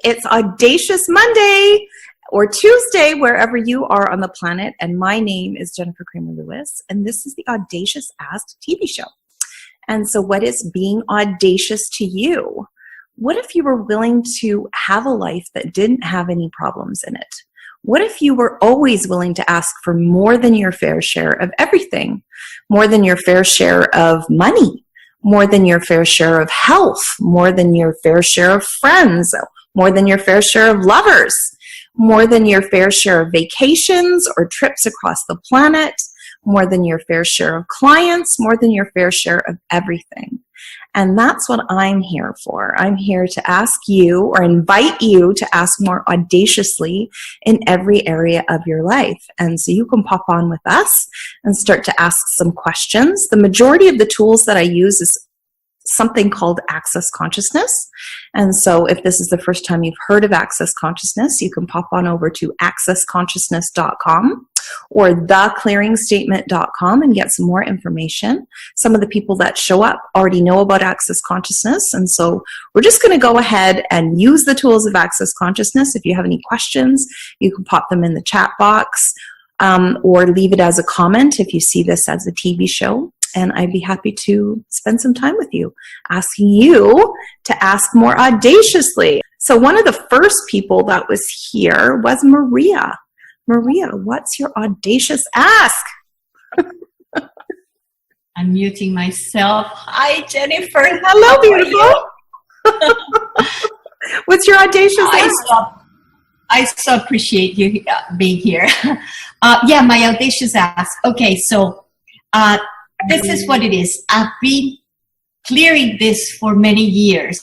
It's Audacious Monday or Tuesday, wherever you are on the planet. And my name is Jennifer Cramer Lewis, and this is the Audacious Asked TV show. And so what is being audacious to you? What if you were willing to have a life that didn't have any problems in it? What if you were always willing to ask for more than your fair share of everything? More than your fair share of money? More than your fair share of health? More than your fair share of friends? More than your fair share of lovers? More than your fair share of vacations or trips across the planet? More than your fair share of clients? More than your fair share of everything? And that's what I'm here for. I'm here to ask you or invite you to ask more audaciously in every area of your life. And so you can pop on with us and start to ask some questions. The majority of the tools that I use is something called Access Consciousness. And so if this is the first time you've heard of Access Consciousness, you can pop on over to accessconsciousness.com or theclearingstatement.com and get some more information. Some of the people that show up already know about Access Consciousness, and so we're just going to go ahead and use the tools of Access Consciousness. If you have any questions, you can pop them in the chat box or leave it as a comment if you see this as a TV show. And I'd be happy to spend some time with you, asking you to ask more audaciously. So one of the first people that was here was Maria. Maria, what's your audacious ask? I'm muting myself. Hi, Jennifer. Hello, beautiful. What's your audacious ask? I so appreciate you being here. Yeah, my audacious ask. Okay, so this is what it is. I've been clearing this for many years,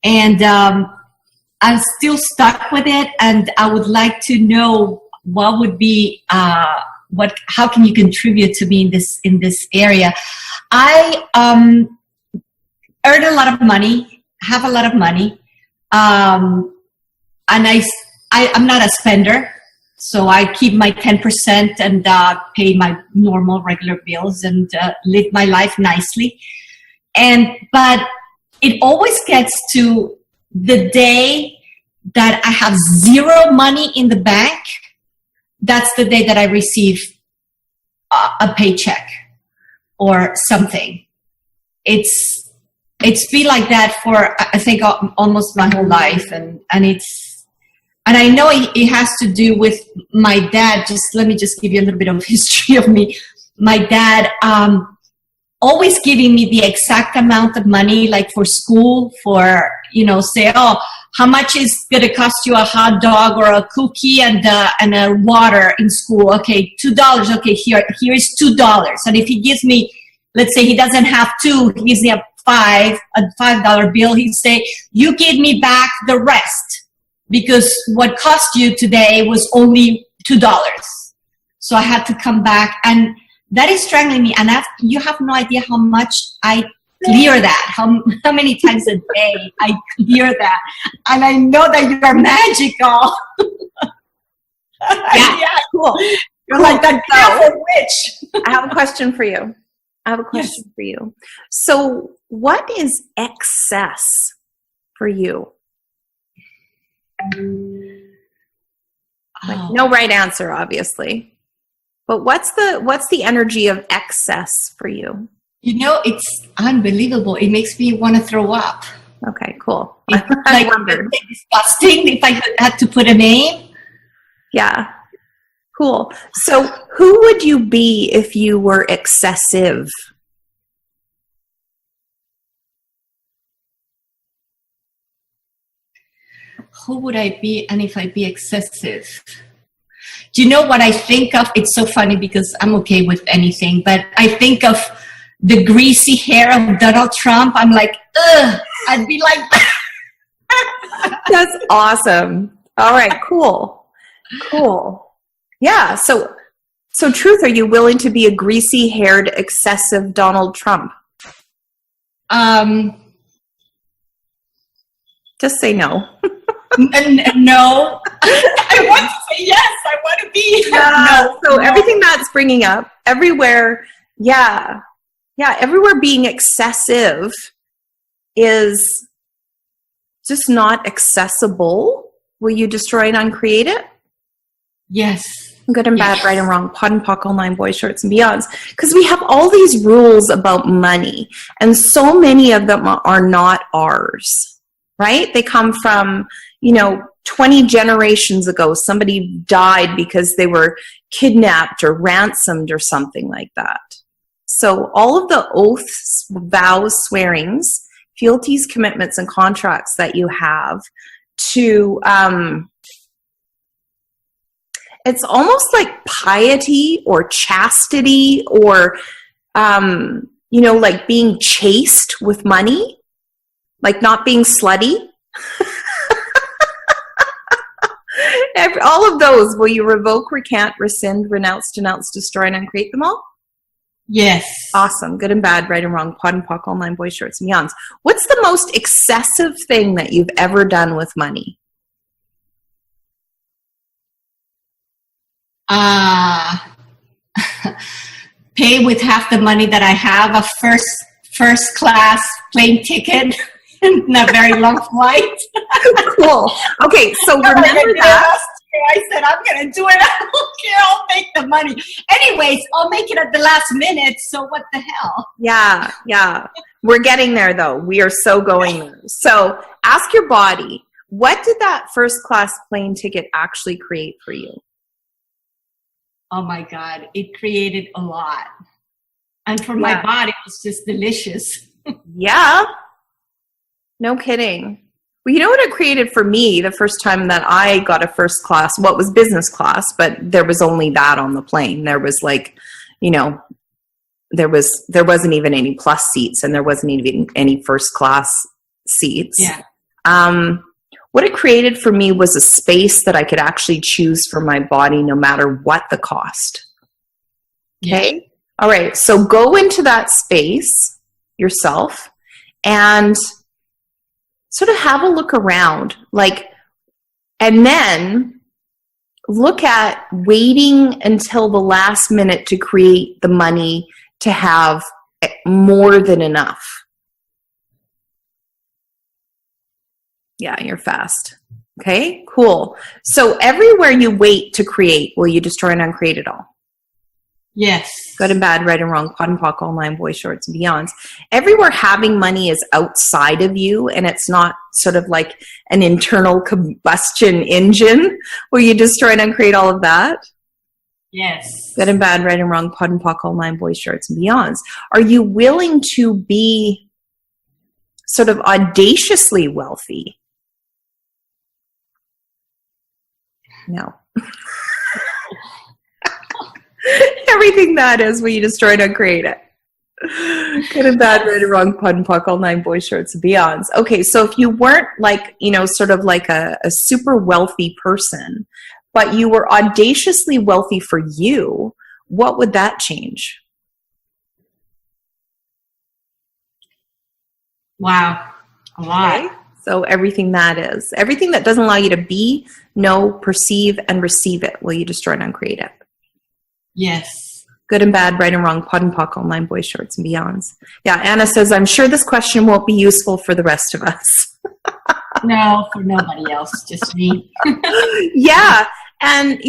and I'm still stuck with it, and I would like to know what would be how can you contribute to me in this area. I earn a lot of money, have a lot of money, and I'm not a spender. So I keep my 10% and pay my normal regular bills and live my life nicely. But it always gets to the day that I have zero money in the bank. That's the day that I receive a paycheck or something. It's been like that for, I think, almost my whole life. And I know it has to do with my dad. Let me give you a little bit of history of me. My dad always giving me the exact amount of money, like for school, for, say, oh, how much is going to cost you a hot dog or a cookie and a water in school? Okay, $2. Okay, here is $2. And if he gives me, let's say he doesn't have two, he gives me a $5 bill, he'd say, you give me back the rest, because what cost you today was only $2. So I had to come back, and that is strangling me. And you have no idea how much I clear that, how many times a day I clear that. And I know that you are magical. Yeah, cool. You're like that beautiful witch. I have a question for you. For you. So what is excess for you? Like, no right answer, obviously. But what's the energy of excess for you? It's unbelievable. It makes me want to throw up. Okay, cool. I wondered. Disgusting if I had to put a name. Yeah, cool. So who would you be if you were excessive? Who would I be, and if I'd be excessive? Do you know what I think of? It's so funny because I'm okay with anything, but I think of the greasy hair of Donald Trump. I'm like, ugh, I'd be like that. That's awesome. All right, cool. Yeah, so truth, are you willing to be a greasy-haired, excessive Donald Trump? Just say no. No. I want to say yes. I want to be. No. So everything that's bringing up, everywhere, everywhere being excessive is just not accessible, will you destroy and uncreate it? Yes. Good and bad, right and wrong, pod and pock, all nine, boys, shorts, and beyonds. Because we have all these rules about money, and so many of them are not ours, right? They come from, 20 generations ago. Somebody died because they were kidnapped or ransomed or something like that. So all of the oaths, vows, swearings, fealties, commitments, and contracts that you have to... it's almost like piety or chastity or, like being chaste with money, like not being slutty. All of those, will you revoke, recant, rescind, renounce, denounce, destroy, and uncreate them all? Yes. Awesome. Good and bad, right and wrong, pod and pock, all nine, boys, shorts, and beyonds. What's the most excessive thing that you've ever done with money? Pay with half the money that I have a first class plane ticket and a very long flight. Cool. Okay, so remember that. I said, I'm going to do it. I don't care. I'll make the money. Anyways, I'll make it at the last minute. So what the hell? Yeah. We're getting there, though. We are so going there. So ask your body, what did that first class plane ticket actually create for you? Oh my God, it created a lot. And for my body, it was just delicious. Yeah. No kidding. Well, you know what it created for me the first time that I got a first class, what was business class, but there was only that on the plane. There was there wasn't even any plus seats, and there wasn't even any first class seats. Yeah. What it created for me was a space that I could actually choose for my body no matter what the cost. Okay? Yeah. All right. So go into that space yourself and sort of have a look around. And then look at waiting until the last minute to create the money to have more than enough. Yeah, you're fast. Okay, cool. So everywhere you wait to create, will you destroy and uncreate it all? Yes. Good and bad, right and wrong, pod and pock, all nine, boys, shorts, and beyonds. Everywhere having money is outside of you, and it's not sort of like an internal combustion engine. Will you destroy and uncreate all of that? Yes. Good and bad, right and wrong, pod and pock, all nine, boys, shorts, and beyonds. Are you willing to be sort of audaciously wealthy? No. Everything that is, will you destroy and uncreate it? Good and bad, right and wrong, pod and pock, all nine, boys, shorts, and beyonds. Okay, so if you weren't sort of like a super wealthy person, but you were audaciously wealthy for you, what would that change? Wow, a lot. Okay? So everything that doesn't allow you to be, know, perceive, and receive it, will you destroy and uncreate it? Yes. Good and bad, right and wrong, pod and pock, all nine, boys, shorts, and beyonds. Yeah, Anna says, I'm sure this question won't be useful for the rest of us. No, for nobody else, just me. Yeah, and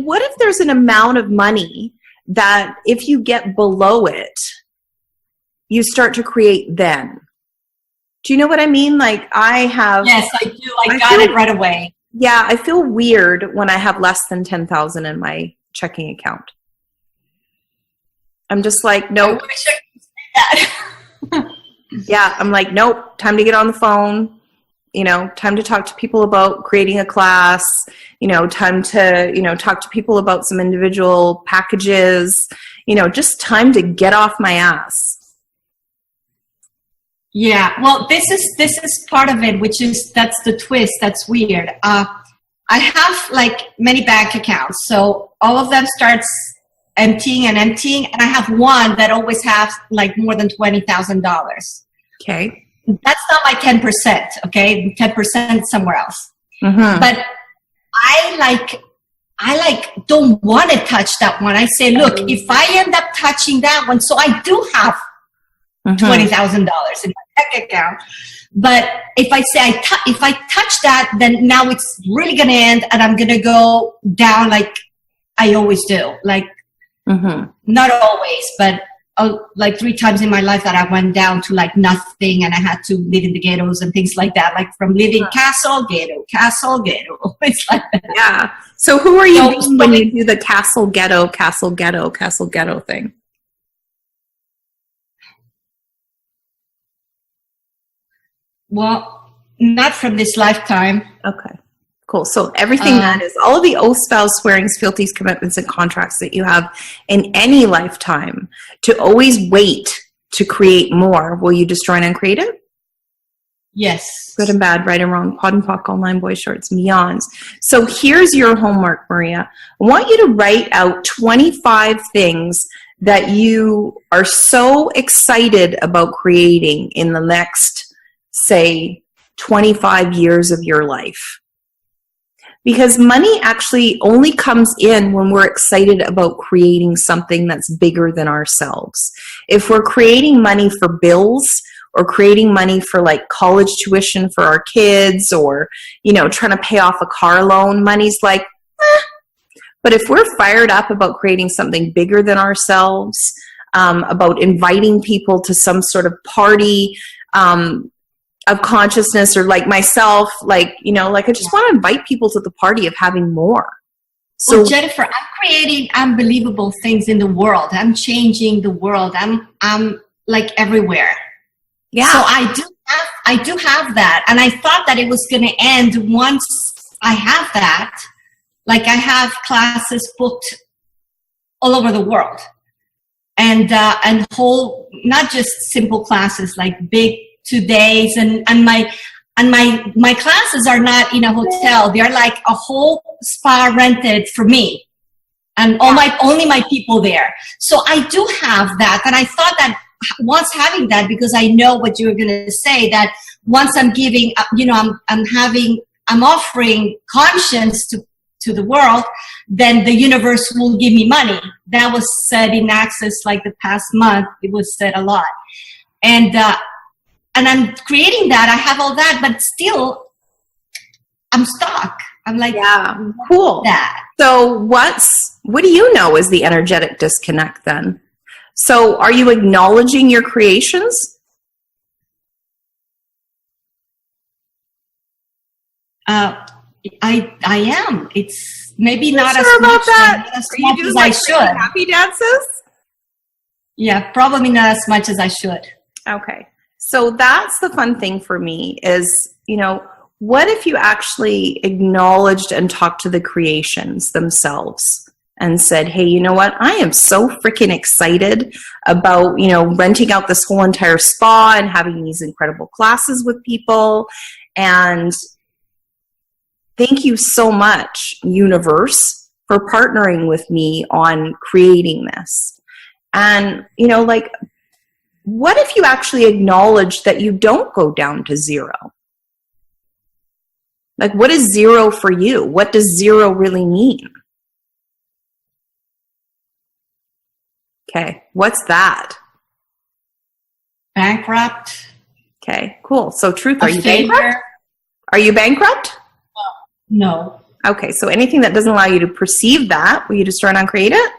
what if there's an amount of money that if you get below it, you start to create then? Do you know what I mean? I have... Yes, I do. I got it right away. Yeah, I feel weird when I have less than 10,000 in my checking account. I'm just like, nope. I wish I could say that. Yeah, I'm like, nope, time to get on the phone. Time to talk to people about creating a class. Time to, talk to people about some individual packages. Just time to get off my ass. Yeah, well, this is part of it, that's the twist. That's weird. I have many bank accounts, so all of them starts emptying, and I have one that always has more than $20,000. Okay, that's not my 10%. Okay, 10% somewhere else. Mm-hmm. But I don't want to touch that one. I say, look, if I end up touching that one, so I do have $20,000 in my bank account. But if I say if I touch that, then now it's really going to end, and I'm going to go down like I always do. Like, not always, but like 3 times in my life that I went down to like nothing, and I had to live in the ghettos and things like that. Like from living castle, ghetto. It's like that. Yeah. So who are you being when you do the castle, ghetto thing? Well, not from this lifetime. Okay, cool. So everything that is, all of the oaths, vows, swearings, fealties, commitments, and contracts that you have in any lifetime to always wait to create more, will you destroy and uncreate it? Yes. Good and bad, right and wrong, pod and pock, all 9 boys, shorts, and beyonds. So here's your homework, Maria. I want you to write out 25 things that you are so excited about creating in the next, say, 25 years of your life. Because money actually only comes in when we're excited about creating something that's bigger than ourselves. If we're creating money for bills, or creating money for like college tuition for our kids, or, you know, trying to pay off a car loan, money's like, eh. But if we're fired up about creating something bigger than ourselves, about inviting people to some sort of party, of consciousness, or like myself, like, you know, like I just want to invite people to the party of having more. So well, Jennifer, I'm creating unbelievable things in the world. I'm changing the world. I'm like everywhere. Yeah. So I do have that. And I thought that it was going to end once I have that. Like I have classes booked all over the world, and whole, not just simple classes, like big 2 days, and my classes are not in a hotel. They're like a whole spa rented for me, and only my people there. So I do have that, and I thought that once having that, because I know what you were going to say, that once I'm giving, you know, I'm offering conscience to the world, then the universe will give me money. That was said in Access like the past month. It was said a lot, and I'm creating that. I have all that, but still, I'm stuck. I'm like, yeah, cool. That. So what do you know is the energetic disconnect then? So are you acknowledging your creations? I am. It's maybe not sure as about much, that? as much as I should. Happy dances? Yeah, probably not as much as I should. Okay. So that's the fun thing for me is, you know, what if you actually acknowledged and talked to the creations themselves and said, hey, you know what? I am so freaking excited about, you know, renting out this whole entire spa and having these incredible classes with people. And thank you so much, universe, for partnering with me on creating this. And, you know, like, what if you actually acknowledge that you don't go down to zero? Like, what is zero for you? What does zero really mean? Okay, what's that? Bankrupt. Okay, cool. So truth, are you failure. bankrupt? Are you bankrupt? No. Okay, so anything that doesn't allow you to perceive that, will you destroy and uncreate it?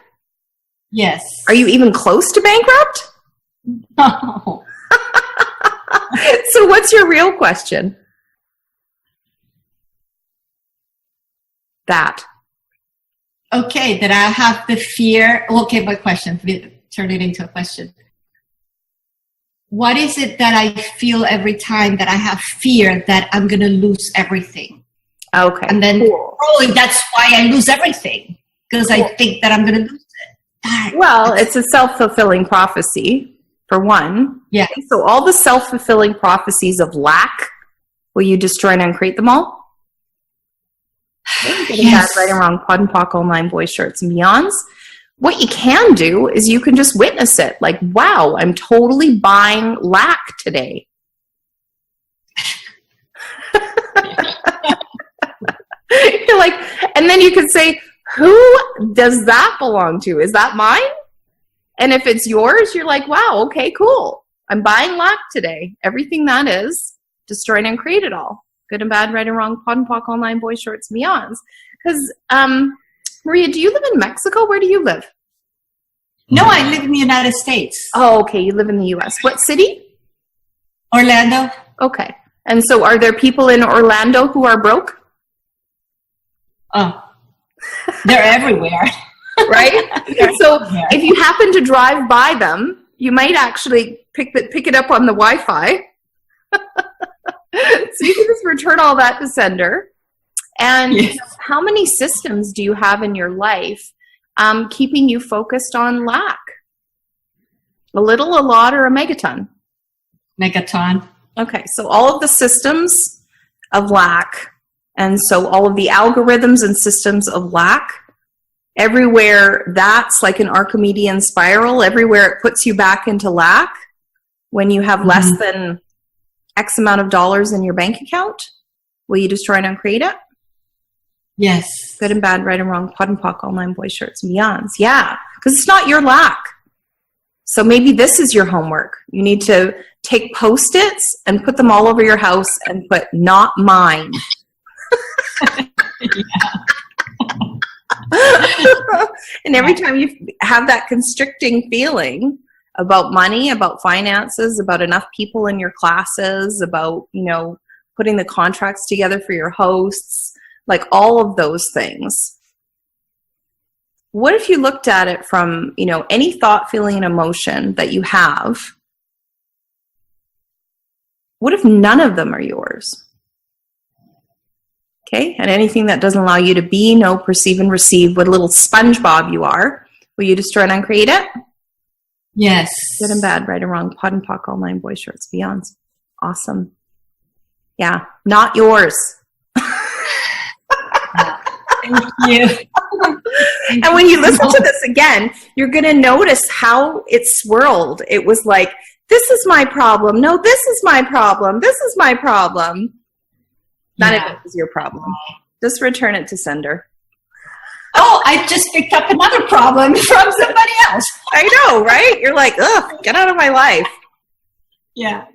Yes. Are you even close to bankrupt? No. So what's your real question? That. Okay, that I have the fear. Okay, my question. Turn it into a question. What is it that I feel every time that I have fear that I'm going to lose everything? Okay. And then cool. probably that's why I lose everything, because I think that I'm going to lose it. Well, it's a self-fulfilling prophecy, for one. Yeah. So all the self-fulfilling prophecies of lack, will you destroy and uncreate them all? Yes. Bad, right and wrong, pod and pock, all 9 boys, shirts, and beyonds. What you can do is you can just witness it. Like, wow, I'm totally buying lack today. You're like, and then you could say, who does that belong to? Is that mine? And if it's yours, you're like, wow, okay, cool. I'm buying lack today. Everything that is destroy and uncreate it all? Good and bad, right and wrong, pod and poc, all nine, boys, shorts, and beyonds. Because, Maria, do you live in Mexico? Where do you live? No, I live in the United States. Oh, okay. You live in the U.S. What city? Orlando. Okay. And so are there people in Orlando who are broke? Oh, they're everywhere. Right? So if you happen to drive by them, you might actually pick it up on the Wi-Fi. So you can just return all that to sender. And yes. How many systems do you have in your life keeping you focused on lack? A little, a lot, or a megaton? Megaton. Okay, so all of the systems of lack, and so all of the algorithms and systems of lack, everywhere that's like an Archimedean spiral, everywhere it puts you back into lack when you have less than X amount of dollars in your bank account, will you destroy and uncreate it? Yes. Good and bad, right and wrong, pod and poc, all nine, boys, shirts, and beyonds. Yeah, because it's not your lack. So maybe this is your homework. You need to take Post-its and put them all over your house and put not mine. And every time you have that constricting feeling about money, about finances, about enough people in your classes, about, putting the contracts together for your hosts, like all of those things. What if you looked at it from, any thought, feeling, and emotion that you have? What if none of them are yours? Okay, and anything that doesn't allow you to be, know, perceive, and receive what a little SpongeBob you are, will you destroy and uncreate it? Yes. Good and bad, right and wrong, pod and poc, all nine, boys, shorts, beyonds. Awesome. Yeah, not yours. Thank you. And when you listen to this again, you're going to notice how it swirled. It was like, this is my problem. No, this is my problem. This is my problem. None of it is your problem. Just return it to sender. Oh, I just picked up another problem from somebody else. I know, right? You're like, ugh, get out of my life. Yeah.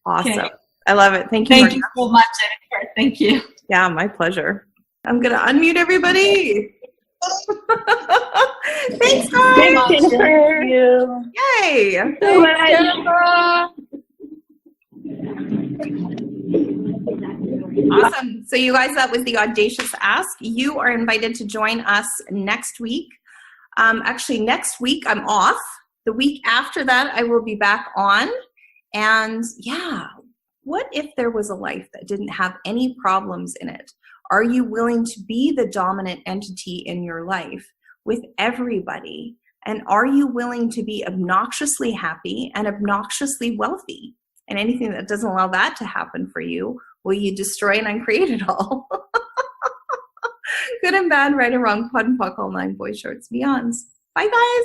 Awesome. Okay. I love it. Thank you. Thank you so much, Jennifer. Thank you. Yeah, my pleasure. I'm going to unmute everybody. Thanks, guys. Thanks, Jennifer. Thank you. Yay. Awesome. So you guys, that was the Audacious Ask. You are invited to join us next week. Actually, next week I'm off. The week after that, I will be back on. And yeah, what if there was a life that didn't have any problems in it? Are you willing to be the dominant entity in your life with everybody? And are you willing to be obnoxiously happy and obnoxiously wealthy? And anything that doesn't allow that to happen for you, will you destroy and uncreate it all? Good and bad, right and wrong, pod and poc, all nine, boys, shorts, beyonds. Bye, guys.